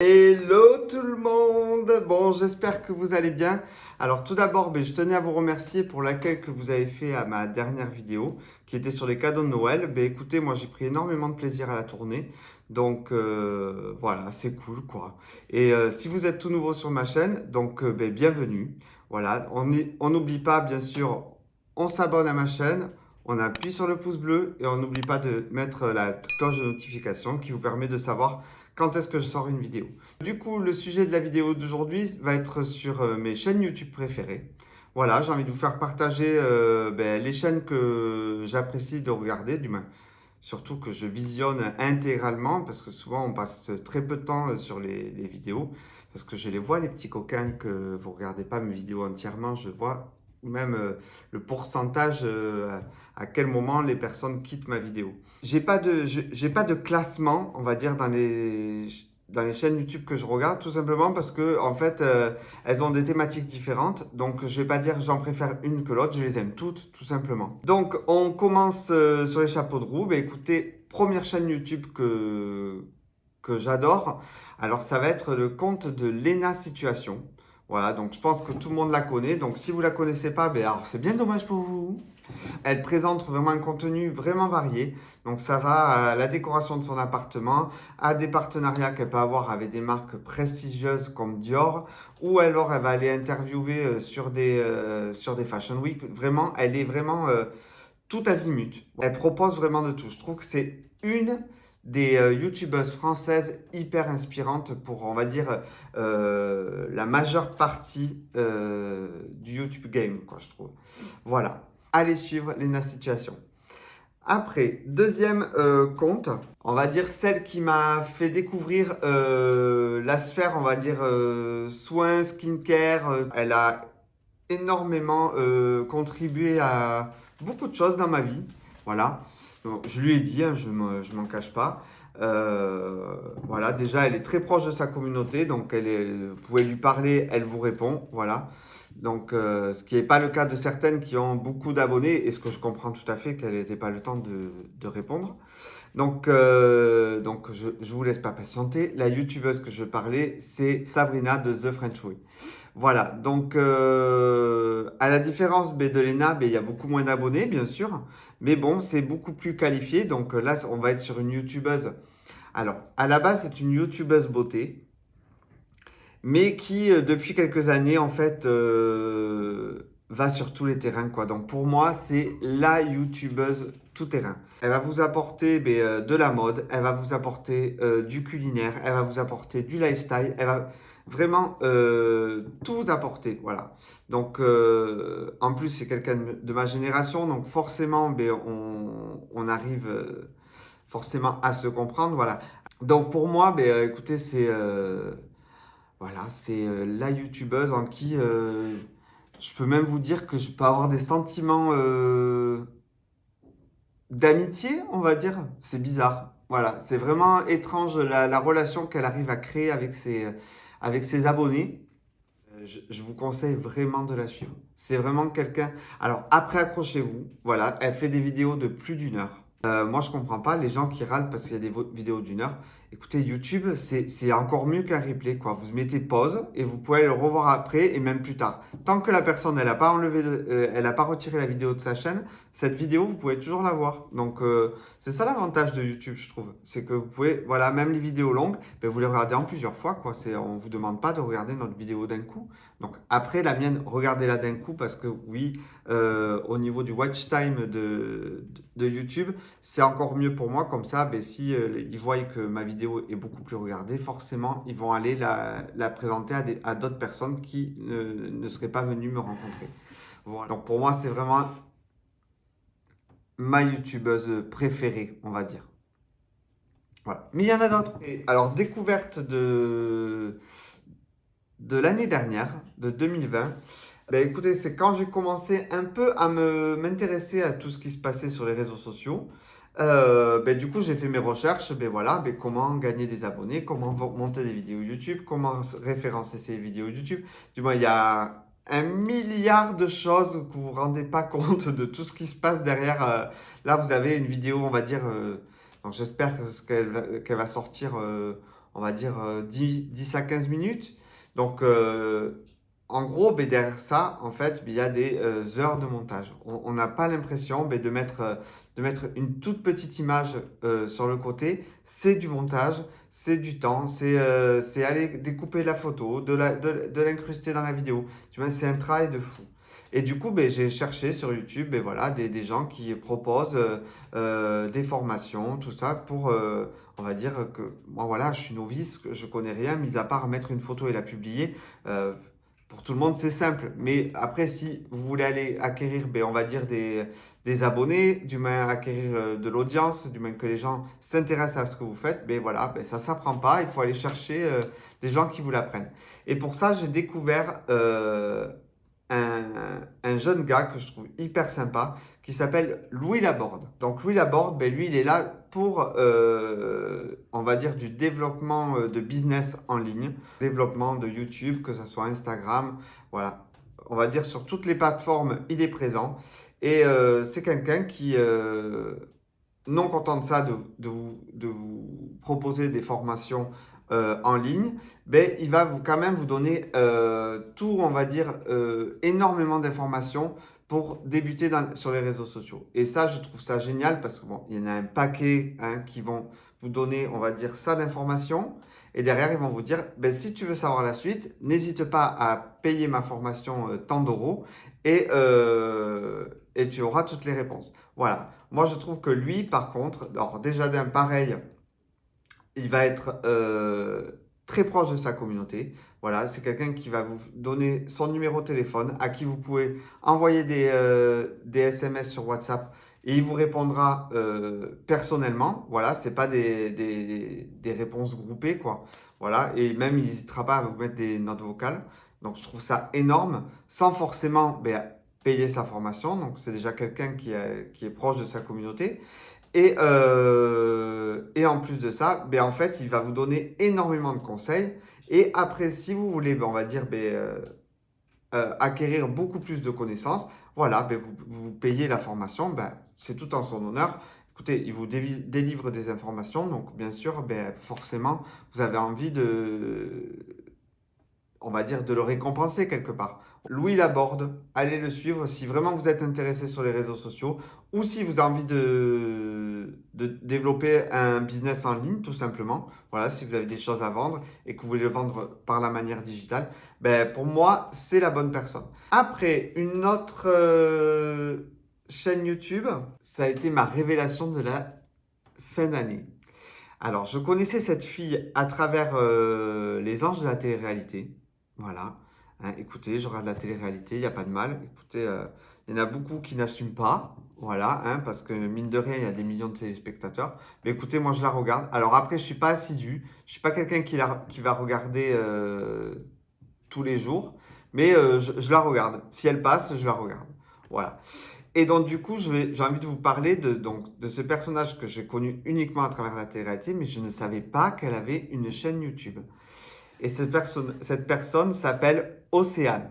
Hello tout le monde! Bon, j'espère que vous allez bien. Alors tout d'abord, je tenais à vous remercier pour l'accueil que vous avez fait à ma dernière vidéo qui était sur les cadeaux de Noël. Écoutez, moi j'ai pris énormément de plaisir à la tourner. Donc voilà, c'est cool quoi. Et si vous êtes tout nouveau sur ma chaîne, donc bienvenue. Voilà, on n'oublie pas bien sûr, on s'abonne à ma chaîne, on appuie sur le pouce bleu et on n'oublie pas de mettre la cloche de notification qui vous permet de savoir quand est-ce que je sors une vidéo. Du coup, le sujet de la vidéo d'aujourd'hui va être sur mes chaînes YouTube préférées. Voilà, j'ai envie de vous faire partager les chaînes que j'apprécie de regarder, du moins, surtout que je visionne intégralement, parce que souvent on passe très peu de temps sur les vidéos, parce que je les vois, les petits coquins, que vous ne regardez pas mes vidéos entièrement, je vois même le pourcentage à quel moment les personnes quittent ma vidéo. J'ai pas de classement, on va dire, dans les chaînes YouTube que je regarde, tout simplement parce que, en fait, elles ont des thématiques différentes. Donc, je vais pas dire j'en préfère une que l'autre, je les aime toutes, tout simplement. Donc, on commence sur les chapeaux de roue. Écoutez, première chaîne YouTube que j'adore. Alors, ça va être le compte de Lena Situation. Voilà, donc je pense que tout le monde la connaît. Donc, si vous la connaissez pas, alors c'est bien dommage pour vous. Elle présente vraiment un contenu vraiment varié. Donc ça va à la décoration de son appartement, à des partenariats qu'elle peut avoir avec des marques prestigieuses comme Dior, ou alors elle va aller interviewer sur des Fashion Week. Vraiment, elle est vraiment tout azimut. Elle propose vraiment de tout. Je trouve que c'est une des youtubeuses françaises hyper inspirantes pour, on va dire, la majeure partie du YouTube game, quoi, je trouve. Voilà. Allez suivre Lena Situation. Après, deuxième compte, on va dire celle qui m'a fait découvrir la sphère, on va dire, soins, skincare. Elle a énormément contribué à beaucoup de choses dans ma vie. Voilà. Donc, je lui ai dit, hein, je m'en cache pas. Voilà, déjà, elle est très proche de sa communauté, donc vous pouvez lui parler, elle vous répond. Voilà. Donc, ce qui n'est pas le cas de certaines qui ont beaucoup d'abonnés, et ce que je comprends tout à fait qu'elle n'ait pas le temps de répondre. Donc je vous laisse pas patienter. La youtubeuse que je parlais, c'est Sabrina de The French Way. Voilà, donc à la différence de Lena, il y a beaucoup moins d'abonnés, bien sûr. Mais bon, c'est beaucoup plus qualifié. Donc là, on va être sur une youtubeuse. Alors, à la base, c'est une youtubeuse beauté, mais qui, depuis quelques années, en fait, va sur tous les terrains, quoi. Donc pour moi, c'est la youtubeuse tout terrain. Elle va vous apporter de la mode, elle va vous apporter du culinaire, elle va vous apporter du lifestyle, elle va vraiment tout vous apporter, voilà. Donc en plus, c'est quelqu'un de ma génération, donc forcément, on arrive forcément à se comprendre, voilà. Donc pour moi, écoutez, c'est la youtubeuse en qui je peux même vous dire que je peux avoir des sentiments d'amitié, on va dire. C'est bizarre. Voilà, c'est vraiment étrange la relation qu'elle arrive à créer avec ses abonnés. Je vous conseille vraiment de la suivre. C'est vraiment quelqu'un. Alors, après, accrochez-vous. Voilà, elle fait des vidéos de plus d'1 heure. Moi, je comprends pas les gens qui râlent parce qu'il y a des vidéos d'1 heure. Écoutez, YouTube, c'est encore mieux qu'un replay, quoi. Vous mettez pause et vous pouvez le revoir après et même plus tard. Tant que la personne, elle n'a pas elle a pas retiré la vidéo de sa chaîne, cette vidéo, vous pouvez toujours la voir. Donc, c'est ça l'avantage de YouTube, je trouve. C'est que vous pouvez, voilà, même les vidéos longues, vous les regardez en plusieurs fois, quoi. On ne vous demande pas de regarder notre vidéo d'un coup. Donc, après, la mienne, regardez-la d'un coup parce que oui, au niveau du watch time de YouTube, c'est encore mieux pour moi. Comme ça, si ils voient que ma vidéo est beaucoup plus regardée, forcément, ils vont aller la présenter à d'autres personnes qui ne seraient pas venues me rencontrer. Voilà. Donc, pour moi, c'est vraiment ma youtubeuse préférée, on va dire. Voilà. Mais il y en a d'autres. Alors, découverte de l'année dernière, de 2020. Écoutez, c'est quand j'ai commencé un peu à m'intéresser à tout ce qui se passait sur les réseaux sociaux. Du coup, j'ai fait mes recherches. Voilà, comment gagner des abonnés, comment monter des vidéos YouTube, comment référencer ces vidéos YouTube. Du moins, il y a un milliard de choses que vous ne vous rendez pas compte de tout ce qui se passe derrière. Là, vous avez une vidéo, on va dire. Donc, j'espère qu'elle va sortir on va dire, 10 à 15 minutes. Donc, en gros, derrière ça, en fait, il y a des heures de montage. On n'a pas l'impression de mettre une toute petite image sur le côté. C'est du montage, c'est du temps, c'est aller découper la photo, de l'incruster dans la vidéo. Tu vois, c'est un travail de fou. Et du coup, j'ai cherché sur YouTube voilà, des gens qui proposent des formations, tout ça, pour, on va dire que moi, voilà, je suis novice, que je connais rien, mis à part mettre une photo et la publier. Euh, pour tout le monde, c'est simple. Mais après, si vous voulez aller acquérir, on va dire, des abonnés, du moins acquérir de l'audience, du moins que les gens s'intéressent à ce que vous faites, voilà, ça ne s'apprend pas. Il faut aller chercher des gens qui vous l'apprennent. Et pour ça, j'ai découvert un jeune gars que je trouve hyper sympa qui s'appelle Louis Laborde. Donc Louis Laborde, lui, il est là pour, on va dire, du développement de business en ligne, développement de YouTube, que ce soit Instagram, voilà. On va dire sur toutes les plateformes, il est présent. Et c'est quelqu'un qui, non content de ça, de vous proposer des formations en ligne, il va quand même vous donner tout, on va dire, énormément d'informations pour débuter sur les réseaux sociaux. Et ça, je trouve ça génial parce que bon, il y en a un paquet qui vont vous donner, on va dire, ça d'informations. Et derrière, ils vont vous dire, si tu veux savoir la suite, n'hésite pas à payer ma formation tant d'euros et tu auras toutes les réponses. Voilà. Moi, je trouve que lui, par contre, alors déjà d'un pareil, il va être très proche de sa communauté. Voilà, c'est quelqu'un qui va vous donner son numéro de téléphone, à qui vous pouvez envoyer des SMS sur WhatsApp et il vous répondra personnellement. Voilà, c'est pas des réponses groupées, quoi. Voilà, et même il n'hésitera pas à vous mettre des notes vocales. Donc, je trouve ça énorme, sans forcément payer sa formation. Donc, c'est déjà quelqu'un qui est proche de sa communauté. Et en plus de ça, en fait, il va vous donner énormément de conseils. Et après, si vous voulez, on va dire, acquérir beaucoup plus de connaissances, voilà, vous payez la formation, c'est tout en son honneur. Écoutez, il vous délivre des informations, donc bien sûr, forcément, vous avez envie on va dire, de le récompenser quelque part. Louis Laborde, allez le suivre si vraiment vous êtes intéressé sur les réseaux sociaux ou si vous avez envie de développer un business en ligne, tout simplement. Voilà, si vous avez des choses à vendre et que vous voulez le vendre par la manière digitale, pour moi, c'est la bonne personne. Après, une autre chaîne YouTube, ça a été ma révélation de la fin d'année. Alors, je connaissais cette fille à travers les anges de la télé-réalité. Voilà. Hein, écoutez, je regarde la télé-réalité, il n'y a pas de mal. Écoutez, il y en a beaucoup qui n'assument pas. Voilà, hein, parce que mine de rien, il y a des millions de téléspectateurs. Mais écoutez, moi, je la regarde. Alors après, je ne suis pas assidu. Je ne suis pas quelqu'un qui va regarder tous les jours. Mais je la regarde. Si elle passe, je la regarde. Voilà. Et donc, du coup, j'ai envie de vous parler de ce personnage que j'ai connu uniquement à travers la télé-réalité, mais je ne savais pas qu'elle avait une chaîne YouTube. Et cette personne s'appelle Océane.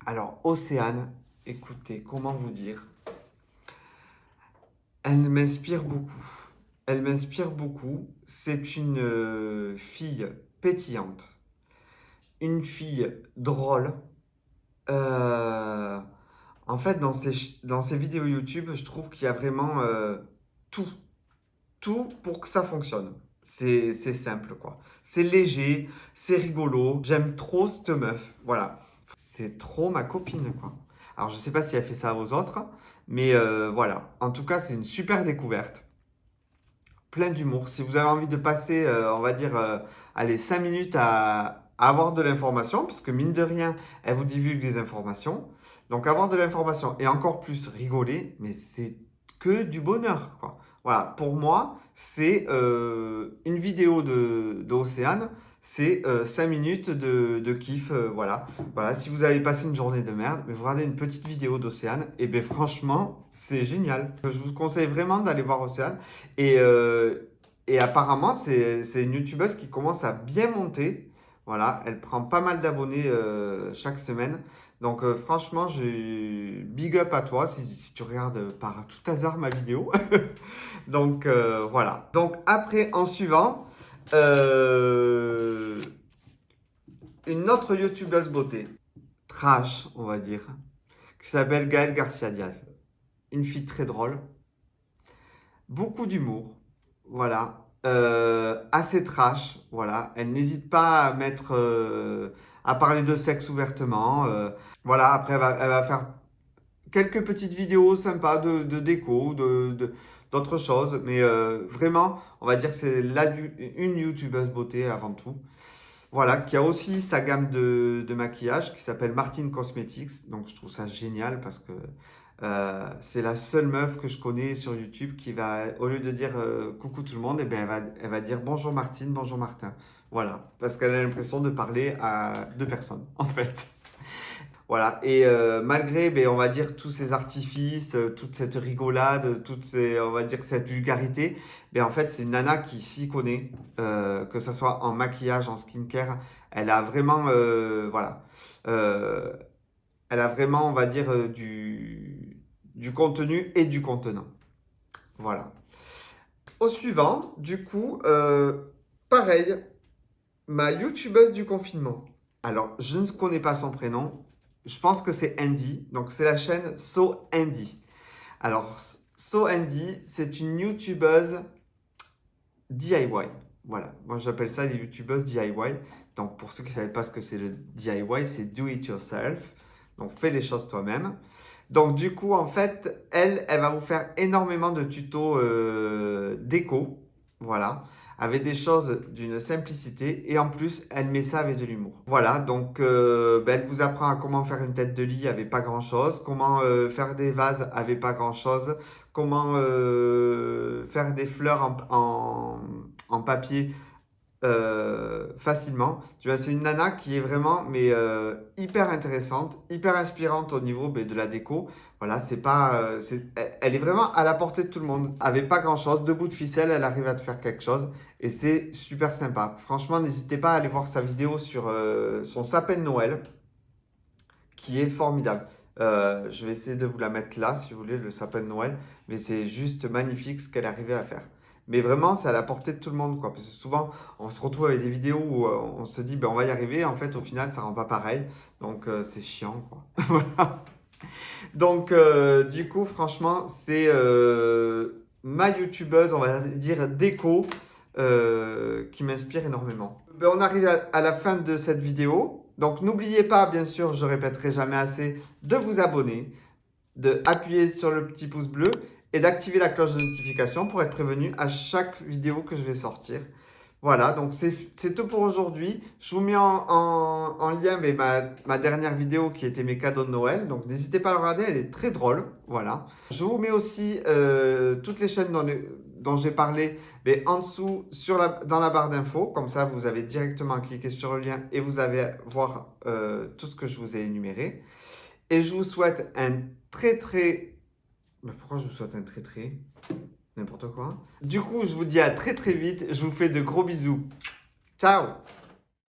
Alors, Océane, écoutez, comment vous dire? Elle m'inspire beaucoup. Elle m'inspire beaucoup. C'est une fille pétillante, une fille drôle. Euh, En fait, dans ces vidéos YouTube, je trouve qu'il y a vraiment tout. Tout pour que ça fonctionne. C'est simple, quoi. C'est léger, c'est rigolo. J'aime trop cette meuf. Voilà. C'est trop ma copine, quoi. Alors, je sais pas si elle fait ça aux autres, mais voilà. En tout cas, c'est une super découverte. Plein d'humour. Si vous avez envie de passer, on va dire, allez, 5 minutes à avoir de l'information, parce que mine de rien, elle vous divulgue des informations. Donc, avoir de l'information et encore plus rigoler, mais c'est que du bonheur, quoi. Voilà, pour moi, c'est une vidéo d'Océane, c'est 5 minutes de kiff, voilà. Voilà, si vous avez passé une journée de merde, mais vous regardez une petite vidéo d'Océane, et bien franchement, c'est génial. Je vous conseille vraiment d'aller voir Océane. Et apparemment, c'est une youtubeuse qui commence à bien monter. Voilà, elle prend pas mal d'abonnés chaque semaine. Donc franchement, j'ai big up à toi si tu regardes par tout hasard ma vidéo. Donc voilà. Donc après, en suivant, Une autre youtubeuse beauté, trash, on va dire, qui s'appelle Gaëlle Garcia Diaz. Une fille très drôle, beaucoup d'humour, voilà, assez trash, voilà. Elle n'hésite pas à mettre, à parler de sexe ouvertement, voilà. Après, elle va faire quelques petites vidéos sympas de déco, d'autres choses, mais vraiment, on va dire que c'est une youtubeuse beauté avant tout. Voilà, qui a aussi sa gamme de maquillage qui s'appelle Martine Cosmetics. Donc je trouve ça génial parce que c'est la seule meuf que je connais sur YouTube qui va, au lieu de dire coucou tout le monde, eh bien, elle va dire bonjour Martine, bonjour Martin. Voilà, parce qu'elle a l'impression de parler à deux personnes en fait. Voilà, et malgré, ben, on va dire, tous ces artifices, toute cette rigolade, on va dire, cette vulgarité, ben, en fait, c'est une nana qui s'y connaît, que ce soit en maquillage, en skincare, elle a vraiment, voilà, euh, elle a vraiment, on va dire, du contenu et du contenant. Voilà. Au suivant, du coup, pareil, ma youtubeuse du confinement. Alors, je ne connais pas son prénom. Je pense que c'est Andy. Donc, c'est la chaîne So Andy. Alors, So Andy, c'est une youtubeuse DIY. Voilà. Moi, j'appelle ça des youtubeuses DIY. Donc, pour ceux qui ne savaient pas ce que c'est le DIY, c'est Do It Yourself. Donc, fais les choses toi-même. Donc, du coup, en fait, elle va vous faire énormément de tutos déco. Voilà. Avec des choses d'une simplicité. Et en plus, elle met ça avec de l'humour. Voilà. Donc, ben, elle vous apprend à comment faire une tête de lit avec pas grand-chose. Comment faire des vases avec pas grand-chose. Comment faire des fleurs en papier facilement. Tu vois, c'est une nana qui est vraiment mais hyper intéressante, hyper inspirante au niveau de la déco. Voilà, c'est pas, elle est vraiment à la portée de tout le monde. Avec pas grand chose, deux bouts de ficelle, elle arrive à te faire quelque chose et c'est super sympa. Franchement, n'hésitez pas à aller voir sa vidéo sur son sapin de Noël qui est formidable. Je vais essayer de vous la mettre là si vous voulez, le sapin de Noël, mais c'est juste magnifique ce qu'elle est arrivée à faire. Mais vraiment, c'est à la portée de tout le monde, quoi. Parce que souvent, on se retrouve avec des vidéos où on se dit, ben, on va y arriver. En fait, au final, ça rend pas pareil. Donc, c'est chiant, quoi. Voilà. Donc, du coup, franchement, c'est ma youtubeuse, on va dire, déco, qui m'inspire énormément. Ben, on arrive à la fin de cette vidéo. Donc, n'oubliez pas, bien sûr, je répéterai jamais assez, de vous abonner, d'appuyer sur le petit pouce bleu et d'activer la cloche de notification pour être prévenu à chaque vidéo que je vais sortir. Voilà, donc c'est tout pour aujourd'hui. Je vous mets en lien avec ma dernière vidéo qui était mes cadeaux de Noël. Donc n'hésitez pas à la regarder, elle est très drôle. Voilà. Je vous mets aussi toutes les chaînes dont j'ai parlé mais en dessous dans la barre d'infos. Comme ça, vous avez directement à cliquer sur le lien et vous allez voir tout ce que je vous ai énuméré. Et je vous souhaite un très... Mais pourquoi je vous souhaite un très... N'importe quoi. Du coup, je vous dis à très vite. Je vous fais de gros bisous. Ciao!